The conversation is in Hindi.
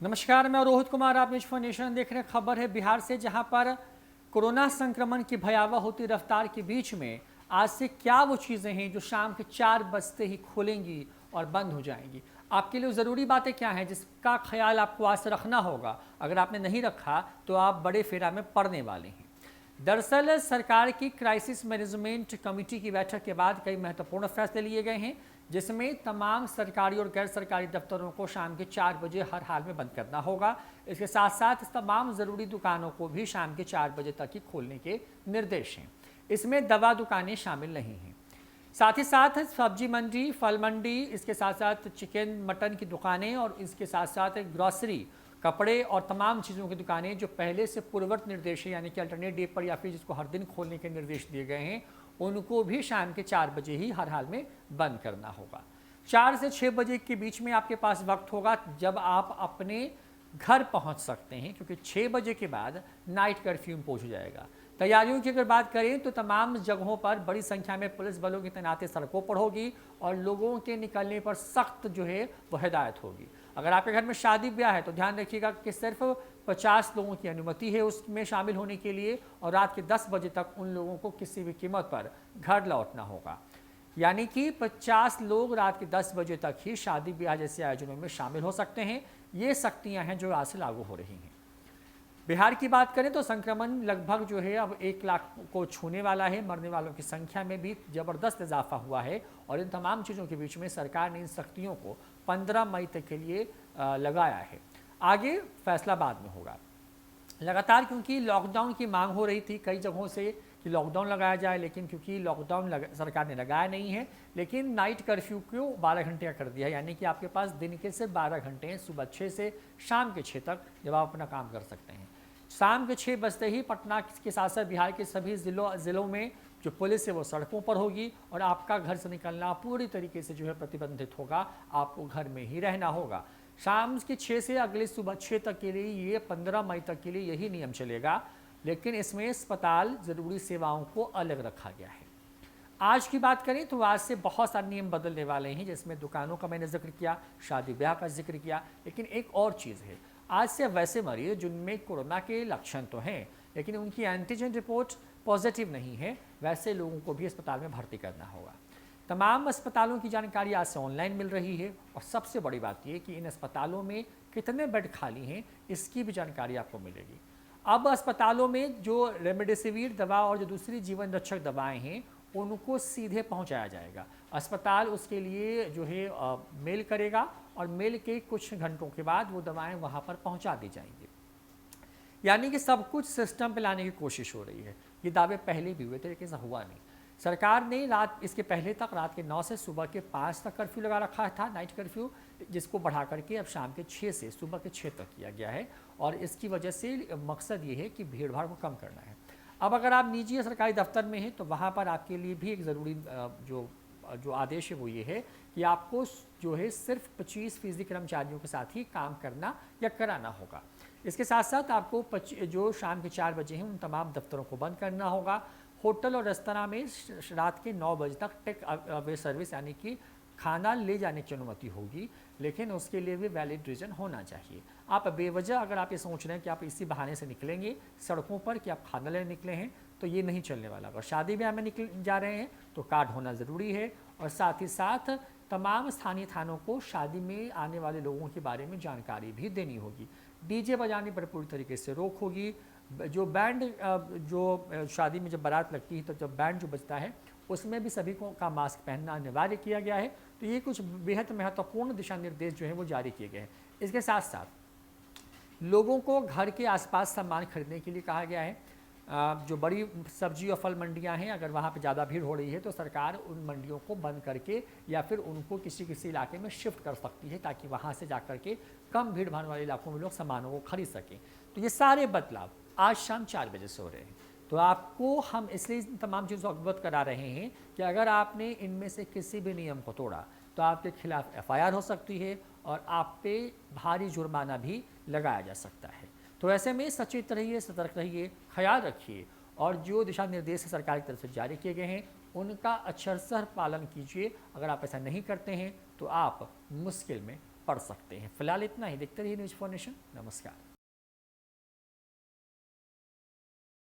नमस्कार, मैं रोहित कुमार। आप इन्फॉर्मेशन देख रहे हैं। खबर है बिहार से, जहां पर कोरोना संक्रमण की भयावह होती रफ्तार के बीच में आज से क्या वो चीज़ें हैं जो शाम के 4 बजते ही खुलेंगी और बंद हो जाएंगी। आपके लिए ज़रूरी बातें क्या हैं जिसका ख्याल आपको आज से रखना होगा। अगर आपने नहीं रखा तो आप बड़े फेरा में पड़ने वाले हैं। दरअसल सरकार की क्राइसिस मैनेजमेंट कमेटी की बैठक के बाद कई महत्वपूर्ण फैसले लिए गए हैं, जिसमें तमाम सरकारी और गैर सरकारी दफ्तरों को शाम के 4 बजे हर हाल में बंद करना होगा। इसके साथ साथ तमाम ज़रूरी दुकानों को भी शाम के 4 बजे तक ही खोलने के निर्देश हैं। इसमें दवा दुकानें शामिल नहीं हैं। साथ ही साथ सब्जी मंडी, फल मंडी, इसके साथ साथ चिकन मटन की दुकानें और इसके साथ साथ ग्रॉसरी, कपड़े और तमाम चीज़ों की दुकानें जो पहले से पूर्ववर्त निर्देश है, यानी कि अल्टरनेट डे पर या फिर जिसको हर दिन खोलने के निर्देश दिए गए हैं, उनको भी शाम के 4 बजे ही हर हाल में बंद करना होगा। 4 से 6 बजे के बीच में आपके पास वक्त होगा जब आप अपने घर पहुंच सकते हैं, क्योंकि 6 बजे के बाद नाइट कर्फ्यू पहुंच जाएगा। तैयारियों की अगर बात करें तो तमाम जगहों पर बड़ी संख्या में पुलिस बलों की तैनाती सड़कों पर होगी और लोगों के निकलने पर सख्त जो है वो हिदायत होगी। अगर आपके घर में शादी ब्याह है तो ध्यान रखिएगा कि सिर्फ 50 लोगों की अनुमति है उसमें शामिल होने के लिए, और रात के 10 बजे तक उन लोगों को किसी भी कीमत पर घर लौटना होगा। यानी कि 50 लोग रात के 10 बजे तक ही शादी ब्याह जैसे आयोजनों में शामिल हो सकते हैं। ये सख्तियां हैं जो आज से लागू हो रही हैं। बिहार की बात करें तो संक्रमण लगभग जो है अब 1 लाख को छूने वाला है। मरने वालों की संख्या में भी ज़बरदस्त इजाफा हुआ है और इन तमाम चीज़ों के बीच में सरकार ने इन सख्तियों को 15 मई तक के लिए लगाया है। आगे फैसला बाद में होगा। लगातार क्योंकि लॉकडाउन की मांग हो रही थी कई जगहों से कि लॉकडाउन लगाया जाए, लेकिन क्योंकि लॉकडाउन सरकार ने लगाया नहीं है, लेकिन नाइट कर्फ्यू को 12 घंटे का कर दिया है। यानी कि आपके पास दिन के सिर्फ 12 घंटे हैं, सुबह 6 से शाम के 6 तक, जब आप अपना काम कर सकते हैं। शाम के 6 बजते ही पटना के साथ साथ बिहार के सभी ज़िलों में जो पुलिस है वो सड़कों पर होगी और आपका घर से निकलना पूरी तरीके से जो है प्रतिबंधित होगा। आपको घर में ही रहना होगा। शाम के 6 से अगले सुबह 6 तक के लिए, ये 15 मई तक के लिए यही नियम चलेगा, लेकिन इसमें अस्पताल ज़रूरी सेवाओं को अलग रखा गया है। आज की बात करें तो आज से बहुत सारे नियम बदलने वाले हैं, जिसमें दुकानों का मैंने जिक्र किया, शादी ब्याह का जिक्र किया, लेकिन एक और चीज़ है। आज से वैसे मरीज जिनमें कोरोना के लक्षण तो हैं लेकिन उनकी एंटीजन रिपोर्ट पॉजिटिव नहीं है, वैसे लोगों को भी अस्पताल में भर्ती करना होगा। तमाम अस्पतालों की जानकारी आज से ऑनलाइन मिल रही है और सबसे बड़ी बात यह कि इन अस्पतालों में कितने बेड खाली हैं इसकी भी जानकारी आपको मिलेगी। अब अस्पतालों में जो रेमडेसिविर दवा और जो दूसरी जीवन रक्षक दवाएं हैं उनको सीधे पहुंचाया जाएगा। अस्पताल उसके लिए जो है मेल करेगा और मेल के कुछ घंटों के बाद वो दवाएं वहां पर पहुंचा दी जाएंगी। यानी कि सब कुछ सिस्टम पे लाने की कोशिश हो रही है। ये दावे पहले भी हुए थे लेकिन ऐसा हुआ नहीं। सरकार ने इसके पहले तक रात के 9 से सुबह के 5 तक कर्फ्यू लगा रखा था, नाइट कर्फ्यू, जिसको बढ़ा करके अब शाम के 6 से सुबह के 6 तक किया गया है। और इसकी वजह से मकसद ये है कि भीड़ भाड़ को कम करना है। अब अगर आप निजी या सरकारी दफ्तर में हैं तो वहाँ पर आपके लिए भी एक ज़रूरी जो आदेश है वो ये है कि आपको जो है सिर्फ 25% कर्मचारियों के साथ ही काम करना या कराना होगा। इसके साथ साथ आपको जो शाम के 4 बजे हैं उन तमाम दफ्तरों को बंद करना होगा। होटल और रेस्तरां में रात के 9 बजे तक टेक अवे सर्विस यानी कि खाना ले जाने की अनुमति होगी, लेकिन उसके लिए भी वैलिड रीज़न होना चाहिए। आप बेवजह अगर आप ये सोच रहे हैं कि आप इसी बहाने से निकलेंगे सड़कों पर कि आप खाना लेने निकले हैं तो ये नहीं चलने वाला। अगर शादी ब्याह में निकल जा रहे हैं तो कार्ड होना ज़रूरी है। और साथ ही साथ तमाम स्थानीय थानों को शादी में आने वाले लोगों के बारे में जानकारी भी देनी होगी। डीजे बजाने पर पूरी तरीके से रोक होगी। जो बैंड जो शादी में जब बारात लगती है तो जब बैंड जो बजता है उसमें भी सभी को का मास्क पहनना अनिवार्य किया गया है। तो ये कुछ बेहद महत्वपूर्ण दिशा निर्देश जो है वो जारी किए गए हैं। इसके साथ साथ लोगों को घर के आसपास सामान खरीदने के लिए कहा गया है। जो बड़ी सब्जी और फल मंडियां हैं, अगर वहाँ पे ज़्यादा भीड़ हो रही है तो सरकार उन मंडियों को बंद करके या फिर उनको किसी इलाके में शिफ्ट कर सकती है ताकि वहाँ से जा कर के कम भीड़ भाड़ वाले इलाकों में लोग सामानों को खरीद सकें। तो ये सारे बदलाव आज शाम 4 बजे से हो रहे हैं। तो आपको हम इसलिए तमाम चीज़ों को अवगत करा रहे हैं कि अगर आपने इनमें से किसी भी नियम को तोड़ा तो आपके खिलाफ FIR हो सकती है और आप पे भारी जुर्माना भी लगाया जा सकता है। तो ऐसे में सचेत रहिए, सतर्क रहिए, ख्याल रखिए और जो दिशा निर्देश सरकार की तरफ से जारी किए गए हैं उनका अक्षरशः पालन कीजिए। अगर आप ऐसा नहीं करते हैं तो आप मुश्किल में पढ़ सकते हैं। फिलहाल इतना ही, देखते रहिए न्यूज़ फॉर नेशन। नमस्कार।